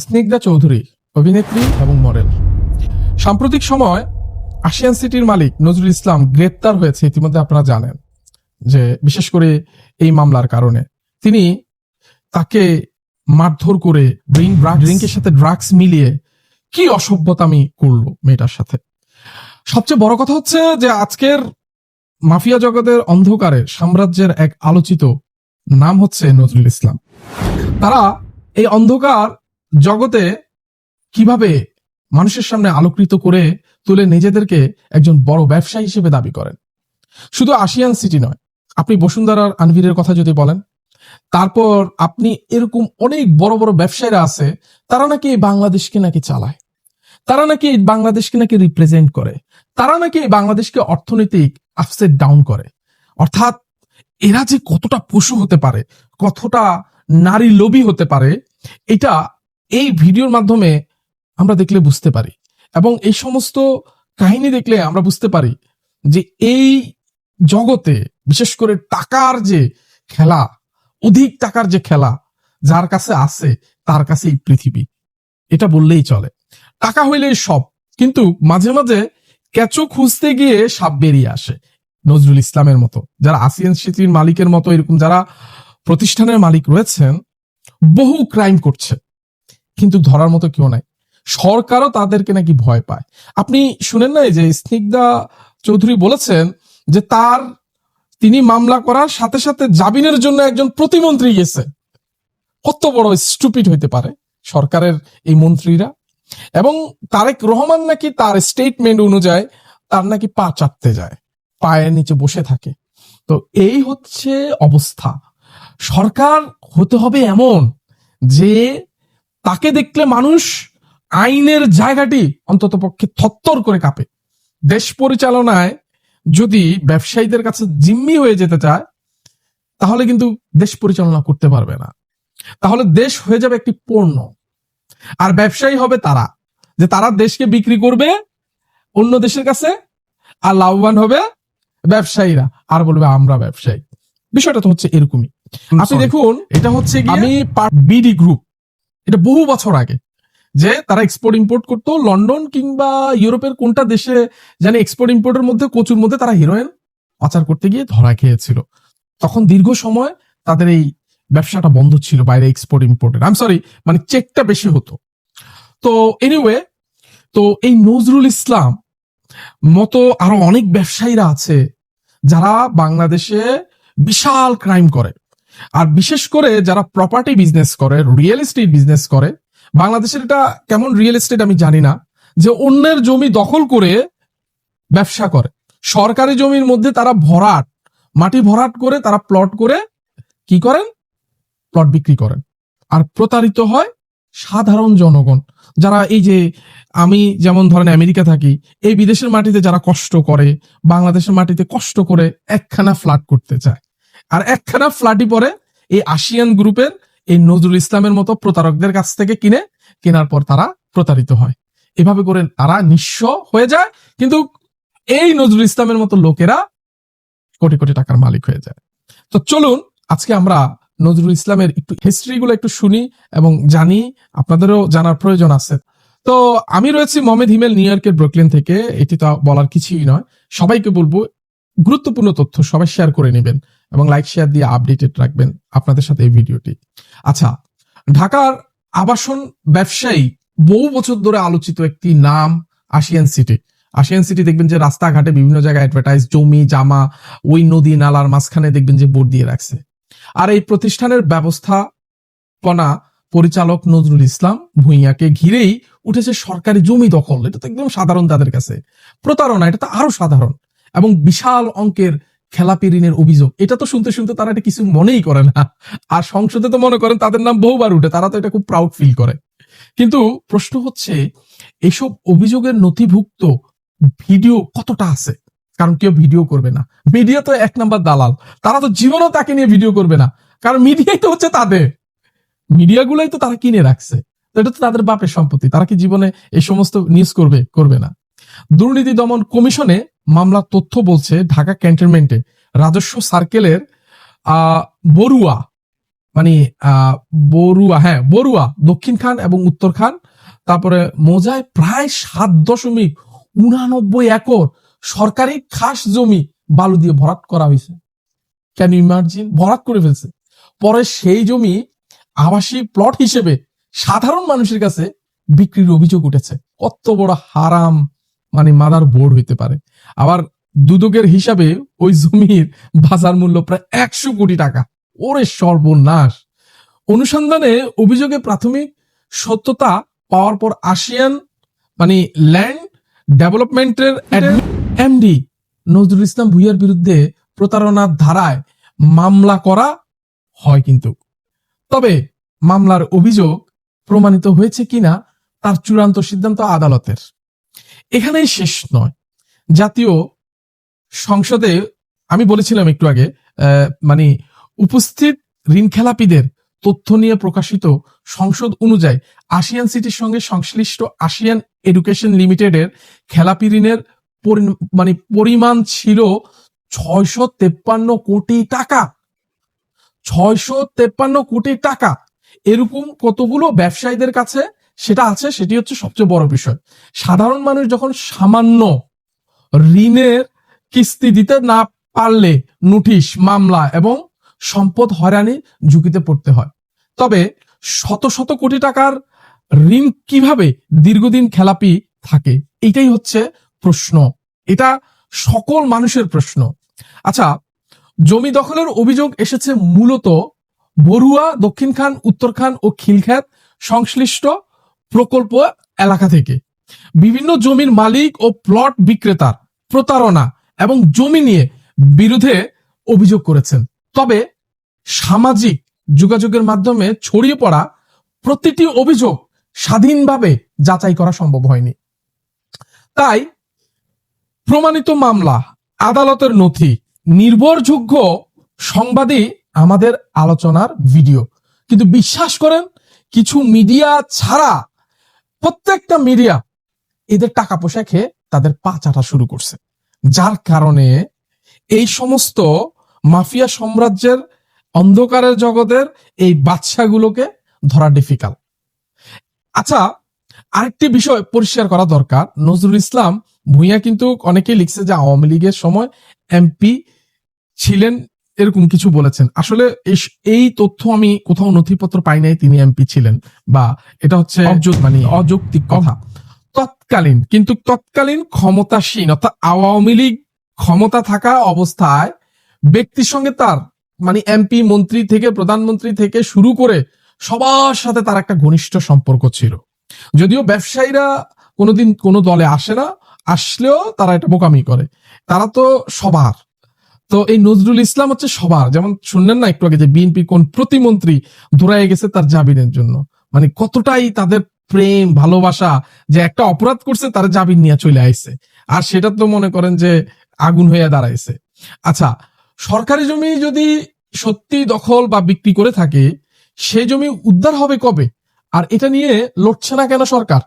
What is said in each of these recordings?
স্নিগ্ধা চৌধুরী, অভিনেত্রী এবং মডেল। সাম্প্রতিক সময় আশিয়ান সিটির মালিক নজরুল ইসলাম গ্রেপ্তার হয়েছে, ইতিমধ্যে আপনারা জানেন, যে বিশেষ করে এই মামলার কারণে তিনি তাকে মারধর করে ড্রিঙ্কের সাথে ড্রাগস মিলিয়ে কি অসভ্যতামি করলো মেয়েটার সাথে। সবচেয়ে বড় কথা হচ্ছে যে আজকের মাফিয়া জগতের অন্ধকারে সাম্রাজ্যের এক আলোচিত নাম হচ্ছে নজরুল ইসলাম। তারা এই অন্ধকার জগতে কিভাবে মানুষের সামনে আলোকিত করে তুলে নিজেদেরকে একজন বড় ব্যবসায়ী হিসেবে দাবি করেন। শুধু আশিয়ান সিটি নয়, আপনি বসুন্ধরার আনভিরের কথা যদি বলেন, তারপর আপনি এরকম অনেক বড় বড় ব্যবসায়ীরা আছে, তারা নাকি এই বাংলাদেশকে নাকি চালায়, তারা নাকি এই বাংলাদেশকে নাকি রিপ্রেজেন্ট করে, তারা নাকি এই বাংলাদেশকে অর্থনৈতিক আপসেট ডাউন করে। অর্থাৎ এরা যে কতটা পশু হতে পারে, কতটা নারী লোভী হতে পারে, এটা এই ভিডিওর মাধ্যমে আমরা দেখলে বুঝতে পারি। এবং এই সমস্ত কাহিনী দেখলে আমরা বুঝতে পারি যে এই জগতে বিশেষ করে টাকার যে খেলা, অধিক টাকার যে খেলা যার কাছে আছে তার কাছে এই পৃথিবী, এটা বললেই চলে। টাকা হইলেই সব, কিন্তু মাঝে মাঝে কেঁচো খুঁজতে গিয়ে সাপ বেরিয়ে আসে। নজরুল ইসলামের মতো, যারা আশিয়ান সিটির মালিকের মতো, এরকম যারা প্রতিষ্ঠানের মালিক রয়েছেন, বহু ক্রাইম করছে, কিন্তু ধরার মতো কেউ নাই। সরকারও তাদেরকে নাকি ভয় পায়। আপনি শুনেন নাই যে স্নিগ্ধা চৌধুরী বলেছেন যে তিনি মামলা করার সাথে সাথে জামিনের জন্য একজন প্রতিমন্ত্রী গেছে। কত বড় স্টুপিড হইতে পারে সরকারের এই মন্ত্রীরা। এবং তারেক রহমান নাকি তার স্টেটমেন্ট অনুযায়ী তার নাকি পা চাটতে যায়, পায়ের নিচে বসে থাকে। তো এই হচ্ছে অবস্থা। সরকার হতে হবে এমন যে তাকে দেখলে মানুষ আইনের জায়গাটি অন্তত পক্ষে থরথর করে কাঁপে। দেশ পরিচালনায় যদি ব্যবসায়ীদের কাছে জিম্মি হয়ে যেতে চায়, তাহলে কিন্তু দেশ পরিচালনা করতে পারবে না। তাহলে দেশ হয়ে যাবে একটি পণ্য, আর ব্যবসায়ী হবে তারা, যে তারা দেশকে বিক্রি করবে অন্য দেশের কাছে, আর লাভবান হবে ব্যবসায়ীরা, আর বলবে আমরা ব্যবসায়ী। বিষয়টা তো হচ্ছে এরকমই। আপনি দেখুন, এটা হচ্ছে আমি বিডি গ্রুপ, এটা বহু বছর আগে যে তারা এক্সপোর্ট ইম্পোর্ট করতো লন্ডন কিংবা ইউরোপের কোনটা দেশে জানি, এক্সপোর্ট ইম্পোর্টের মধ্যে কচুর মধ্যে তারা হিরোইন পাচার করতে গিয়ে ধরা খেয়েছিল। তখন দীর্ঘ সময় তাদের এই ব্যবসাটা বন্ধ ছিল, বাইরে এক্সপোর্ট ইম্পোর্টের, মানে চেকটা বেশি হতো। তো এনিওয়ে, তো এই নজরুল ইসলাম মতো আরো অনেক ব্যবসায়ীরা আছে যারা বাংলাদেশে বিশাল ক্রাইম করে। আর বিশেষ করে যারা প্রপার্টি বিজনেস করে, রিয়েল এস্টেট বিজনেস করে। বাংলাদেশের এটা কেমন রিয়েল এস্টেট আমি জানি না, যে অন্যের জমি দখল করে ব্যবসা করে। সরকারি জমির মধ্যে তারা মাটি ভরাট করে তারা প্লট করে কি করেন, প্লট বিক্রি করেন। আর প্রতারিত হয় সাধারণ জনগণ, যারা এই যে আমি যেমন ধরেন আমেরিকা থাকি, এই বিদেশের মাটিতে যারা কষ্ট করে, বাংলাদেশের মাটিতে কষ্ট করে একখানা ফ্ল্যাট করতে চায়, আর একখানা ফ্ল্যাটই পরে এই আশিয়ান গ্রুপের এই নজরুল ইসলামের মতো প্রতারকদের কাছ থেকে কেনার পর তারা প্রতারিত হয়। এভাবে করে তারা নিঃস্ব হয়ে যায়, কিন্তু এই নজরুল ইসলামের মতো লোকেরা কোটি কোটি টাকার মালিক হয়ে যায়। তো চলুন আজকে আমরা নজরুল ইসলামের একটু হিস্ট্রি গুলো একটু শুনি এবং জানি, আপনাদেরও জানার প্রয়োজন আছে। তো আমি রয়েছি মোহাম্মদ হিমেল, নিউ ইয়র্কের ব্রুকলিন থেকে। এটি তো বলার কিছুই নয়, সবাইকে বলবো গুরুত্বপূর্ণ তথ্য সবাই শেয়ার করে নেবেন এবং লাইক শেয়ার দিয়ে আপডেটেড রাখবেন আপনাদের সাথে এই ভিডিওটি। আচ্ছা, ঢাকার আবাসন ব্যবসায়ী বহু বছর ধরে আলোচিত একটি নাম আশিয়ান সিটি। আশিয়ান সিটি দেখবেন যে রাস্তাঘাটে বিভিন্ন জায়গায় অ্যাডভার্টাইজ, জমি জামা ওই নদী নালার মাঝখানে দেখবেন যে বোর্ড দিয়ে রাখছে। আর এই প্রতিষ্ঠানের ব্যবস্থাপনা পরিচালক নজরুল ইসলাম ভূঁইয়াকে ঘিরেই উঠেছে সরকারি জমি দখল। এটা তো একদম সাধারণ তাদের কাছে, প্রতারণা এটা তো আরো সাধারণ, এবং বিশাল অঙ্কের খেলাপি ঋণের অভিযোগ। এটা তো শুনতে শুনতে তারা এটা কিছু মনেই করে না, আর সংসদে তো মনে করেন তাদের নাম বহুবার উঠে, তারা তো এটা খুব প্রাউড ফিল করে। কিন্তু প্রশ্ন হচ্ছে এইসব অভিযোগের নথিভুক্ত ভিডিও কতটা আছে? কারণ কেউ ভিডিও করবে না, মিডিয়া তো এক নাম্বার দালাল, তারা তো জীবনও তাকে নিয়ে ভিডিও করবে না, কারণ মিডিয়াই তো হচ্ছে তাদের, মিডিয়াগুলাই তো তারা কিনে রাখছে, তো এটা তো তাদের বাপের সম্পত্তি, তারা কি জীবনে এই সমস্ত নিউজ করবে না। দুর্নীতি দমন কমিশনে মামলার তথ্য বলছে ঢাকা ক্যান্টনমেন্টে রাজস্ব সার্কেলের বড়ুয়া মানে বড়ুয়া দক্ষিণ খান এবং উত্তর খান, তারপরে মোজায় প্রায় 7.89 একর সরকারি খাস জমি বালু দিয়ে ভরাট করা হয়েছে। Can you imagine? ভরাট করে ফেলছে। পরে সেই জমি আবাসিক প্লট হিসেবে সাধারণ মানুষের কাছে বিক্রির অভিযোগ উঠেছে। কত বড় হারাম মানে মাদার বোর্ড হইতে পারে। আবার দুদকের হিসাবে ওই জমির বাজার মূল্য প্রায় 100 কোটি টাকা। ওরে সর্বনাশ। অনুসন্ধানে অভিযোগে প্রাথমিক সত্যতা পাওয়ার পর আসিয়ান মানে ল্যান্ড ডেভেলপমেন্টের এমডি নজরুল ইসলাম ভূঁইয়ার বিরুদ্ধে প্রতারণার ধারায় মামলা করা হয়। কিন্তু তবে মামলার অভিযোগ প্রমাণিত হয়েছে কিনা তার চূড়ান্ত সিদ্ধান্ত আদালতের। এখানেই শেষ নয়। জাতীয় সংসদে আমি বলেছিলাম একটু আগে মানে উপস্থিত ঋণ খেলাপিদের তথ্য নিয়ে প্রকাশিত সংসদ অনুযায়ী আসিয়ান সিটির সঙ্গে সংশ্লিষ্ট আসিয়ান এডুকেশন লিমিটেডের খেলাপি ঋণের মানে পরিমাণ ছিল 653 কোটি টাকা। 653 কোটি টাকা। এরকম কতগুলো ব্যবসায়ীদের কাছে সেটা আছে, সেটি হচ্ছে সবচেয়ে বড় বিষয়। সাধারণ মানুষ যখন সামান্য ঋণের কিস্তি দিতে না পারলে নোটিশ, মামলা এবং সম্পদ হয়রানির ঝুঁকিতে পড়তে হয়। তবে শত শত কোটি টাকার ঋণ কিভাবে দীর্ঘদিন খেলাপি থাকে, এটাই হচ্ছে প্রশ্ন। এটা সকল মানুষের প্রশ্ন। আচ্ছা, জমি দখলের অভিযোগ এসেছে মূলত বড়ুয়া, দক্ষিণ খান, উত্তর খান ও খিলখ্যাত সংশ্লিষ্ট প্রকল্প এলাকা থেকে। বিভিন্ন জমির মালিক ও প্লট বিক্রেতার প্রতারণা এবং জমি নিয়ে বিরুদ্ধে অভিযোগ করেছেন। তবে সামাজিক যোগাযোগের মাধ্যমে ছড়িয়ে পড়া প্রতিটি অভিযোগ স্বাধীনভাবে যাচাই করা সম্ভব হয়নি। তাই প্রমাণিত মামলা, আদালতের নথি, নির্ভরযোগ্য সংবাদই আমাদের আলোচনার ভিডিও। কিন্তু বিশ্বাস করেন, কিছু মিডিয়া ছাড়া প্রত্যেকটা মিডিয়া এদের টাকা পয়সা খেয়ে তাদের পা চাটা শুরু করছে, যার কারণে এই সমস্ত মাফিয়া সাম্রাজ্যের অন্ধকারের জগতের এই বাদশাগুলোকে ধরা ডিফিকাল্ট। আচ্ছা, আরেকটি বিষয় পরিষ্কার করা দরকার। নজরুল ইসলাম ভূঁইয়া কিন্তু অনেকেই লিখছে যে আওয়ামী লীগের সময় এমপি ছিলেন, এরকম কিছু বলেছেন। আসলে এই তথ্য আমি কোথাও নথিপত্র পাই নাই তিনি এমপি ছিলেন, বা এটা হচ্ছে মানে অযৌক্তিক কথা। তৎকালীন ক্ষমতাসীন অর্থাৎ আওয়ামী লীগ ক্ষমতা থাকা অবস্থায় ব্যক্তির সঙ্গে তার মানে এমপি, মন্ত্রী থেকে প্রধানমন্ত্রী থেকে শুরু করে সবার সাথে তার একটা ঘনিষ্ঠ সম্পর্ক ছিল। যদিও ব্যবসায়ীরা কোনোদিন কোনো দলে আসে না, আসলেও তারা এটা বোকামি করে। তারা তো সবার। তো এই নজরুল ইসলাম হচ্ছে সবার। যেমন শুনলেন না একটু আগে যে বিএনপি কোন প্রতিমন্ত্রী ধরাই গেছে তার জামিনের জন্য। মানে কতটাই তাদের প্রেম ভালোবাসা, যে একটা অপরাধ করছে তার জামিন নিয়ে চলে আইছে, আর সেটা তো মনে করেন যে আগুন হয়ে দাঁড়াইছে। আচ্ছা, সরকারি জমি যদি সত্যি দখল বা বিক্রি করে থাকে, সেই জমি উদ্ধার হবে কবে? আর এটা নিয়ে লড়ছে না কেন সরকার?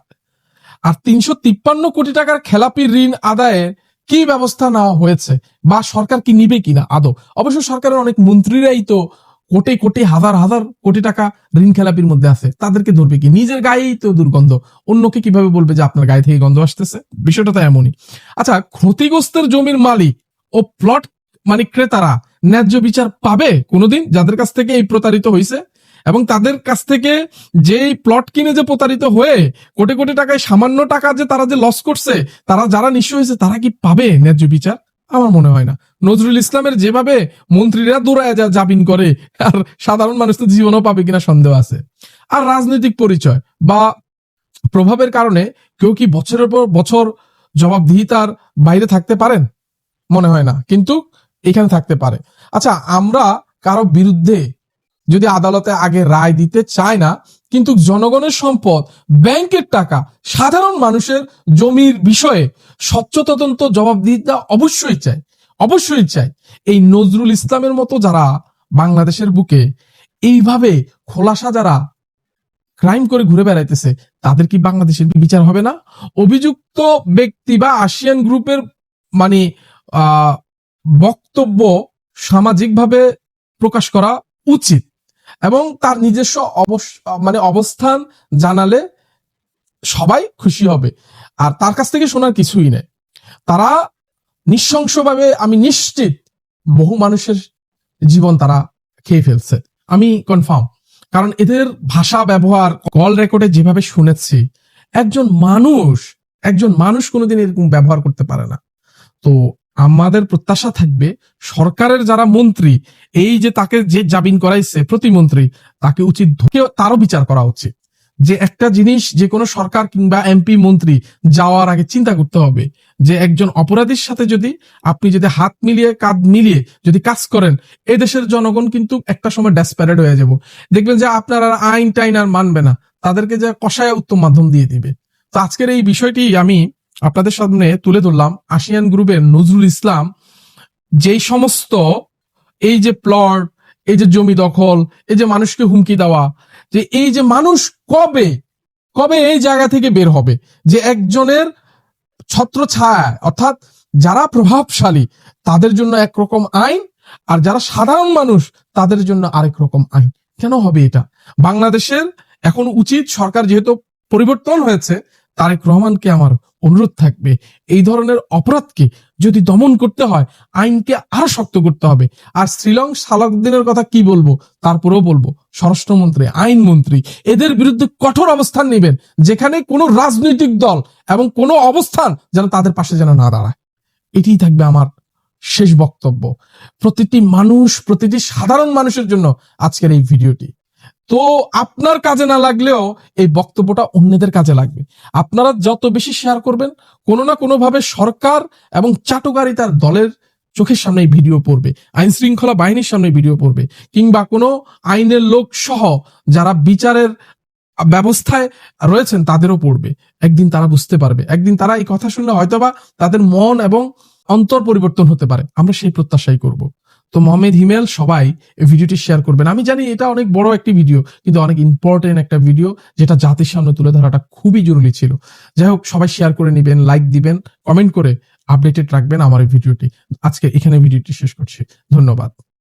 আর 353 কোটি টাকার খেলাপি ঋণ আদায়ের কি ব্যবস্থা নেওয়া হয়েছে, বা সরকার কি নিবে কিনা আদৌ? অবশ্য সরকারের অনেক মন্ত্রীরাই তো কোটি কোটি হাজার হাজার কোটি টাকা ঋণ খেলাপির মধ্যে আছে, তাদেরকে ধরবে কি? নিজের গায়েই তো দুর্গন্ধ, অন্যকে কিভাবে বলবে যে আপনার গায়ে থেকে গন্ধ আসতেছে? বিষয়টা তো এমনই। আচ্ছা, ক্ষতিগ্রস্তের জমির মালিক ও প্লট মানে ক্রেতারা ন্যায্য বিচার পাবে কোনোদিন, যাদের কাছ থেকে এই প্রতারিত হয়েছে? এবং তাদের কাছ থেকে যে প্লট কিনে যে প্রতারিত হয়ে কোটি কোটি টাকায় সামান্য টাকা যে তারা যে লস করছে, তারা যারা নিঃস্ব হয়েছে, তারা কি পাবে ন্যায্য বিচার? আমার মনে হয় না। নজরুল ইসলামের যেভাবে মন্ত্রীরা দৌড়ায় জামিন করে, আর সাধারণ মানুষ তো জীবনও পাবে কিনা সন্দেহ আছে। আর রাজনৈতিক পরিচয় বা প্রভাবের কারণে কেউ কি বছরের পর বছর জবাবদিহিতার বাইরে থাকতে পারেন? মনে হয় না, কিন্তু এখানে থাকতে পারে। আচ্ছা, আমরা কারো বিরুদ্ধে যদি আদালতে আগে রায় দিতে চায় না, কিন্তু জনগণের সম্পদ, ব্যাংকের টাকা, সাধারণ মানুষের জমির বিষয়ে স্বচ্ছ তদন্ত, জবাবদিহিতা অবশ্যই চাই। এই নজরুল ইসলামের মতো যারা বাংলাদেশের বুকে এইভাবে খোলাসা যারা ক্রাইম করে ঘুরে বেড়াইতেছে, তাদের কি বাংলাদেশের বিচার হবে না? অভিযুক্ত ব্যক্তি বা আসিয়ান গ্রুপের মানে বক্তব্য সামাজিকভাবে প্রকাশ করা উচিত। এবং তার নিজস্ব মানে অবস্থান জানালে সবাই খুশি হবে। আর তার কাছ থেকে শোনার কিছুই নেই। তারা নৃশংসভাবে, আমি নিশ্চিত বহু মানুষের জীবন তারা খেয়ে ফেলছে, আমি কনফার্ম। কারণ এদের ভাষা ব্যবহার কল রেকর্ডে যেভাবে শুনেছি, একজন মানুষ কোনোদিন এরকম ব্যবহার করতে পারে না। তো আমাদের প্রত্যাশা থাকবে সরকারের যারা মন্ত্রী, এই যে তাকে যে জামিন করাইছে প্রতিমন্ত্রী, তাকে উচিত তারও বিচার করা উচিত। যে একটা জিনিস যে কোনো সরকার কিংবা এমপি মন্ত্রী যাওয়ার আগে চিন্তা করতে হবে যে একজন অপরাধীর সাথে যদি আপনি যদি হাত মিলিয়ে কাঁধ মিলিয়ে যদি কাজ করেন, এই দেশের জনগণ কিন্তু একটা সময় ডেসপারেট হয়ে যাব। দেখবেন যে আপনার আর আইন টাইন আর মানবে না, তাদেরকে যে কষায় উত্তম মাধ্যম দিয়ে দিবে। তো আজকের এই বিষয়টি আমি আপনাদের সামনে তুলে ধরলাম। আশিয়ান গ্রুপের নজরুল ইসলাম যেই সমস্ত এই যে প্লট, এই যে জমি দখল, এই যে মানুষকে হুমকি দেওয়া, যে এই যে মানুষ কবে কবে এই জায়গা থেকে বের হবে, যে একজনের ছত্র ছায়া, অর্থাৎ যারা প্রভাবশালী তাদের জন্য একরকম আইন, আর যারা সাধারণ মানুষ তাদের জন্য আরেক রকম আইন। কেন হবে এটা? বাংলাদেশের এখন উচিত, সরকার যেহেতু পরিবর্তন হয়েছে, তারেক রহমানকে আমার অনুরোধ থাকবে, এই ধরনের অপরাধকে যদি দমন করতে হয় আইনকে আরো শক্ত করতে হবে। আর শ্রীলং সালাউদ্দিনের কথা কি বলবো, তারপরেও বলবো স্বরাষ্ট্রমন্ত্রী, আইনমন্ত্রী, এদের বিরুদ্ধে কঠোর অবস্থান নেবেন, যেখানে কোনো রাজনৈতিক দল এবং কোনো অবস্থান যেন তাদের পাশে যেন না দাঁড়ায়। এটাই থাকবে আমার শেষ বক্তব্য প্রতিটি মানুষ, প্রতিটি সাধারণ মানুষের জন্য আজকের এই ভিডিওটি। তো আপনার কাজে না লাগলেও এই বক্তব্যটা অন্যদের কাজে লাগবে। আপনারা যত বেশি শেয়ার করবেন, কোনো না কোনো ভাবে সরকার এবং চাটুকারিতার দলের চোখের সামনে এই ভিডিও পড়বে, আইন শৃঙ্খলা বাহিনীর সামনে ভিডিও পড়বে, কিংবা কোনো আইনের লোক সহ যারা বিচারের ব্যবস্থায় রয়েছেন তাদেরও পড়বে। একদিন তারা বুঝতে পারবে, একদিন তারা এই কথা শুনলে হয়তোবা তাদের মন এবং অন্তর পরিবর্তন হতে পারে। আমরা সেই প্রত্যাশাই করব। তো মোহাম্মদ হিমেল সবাই এই ভিডিওটি শেয়ার করবেন। আমি জানি এটা অনেক বড় একটি ভিডিও, কিন্তু অনেক ইম্পর্টেন্ট একটা ভিডিও, যেটা জাতির সামনে তুলে ধরাটা খুবই জরুরি ছিল। যাই হোক, সবাই শেয়ার করে নেবেন, লাইক দিবেন, কমেন্ট করে আপডেটেড রাখবেন আমার এই ভিডিওটি। আজকে এখানে ভিডিওটি শেষ করছি। ধন্যবাদ।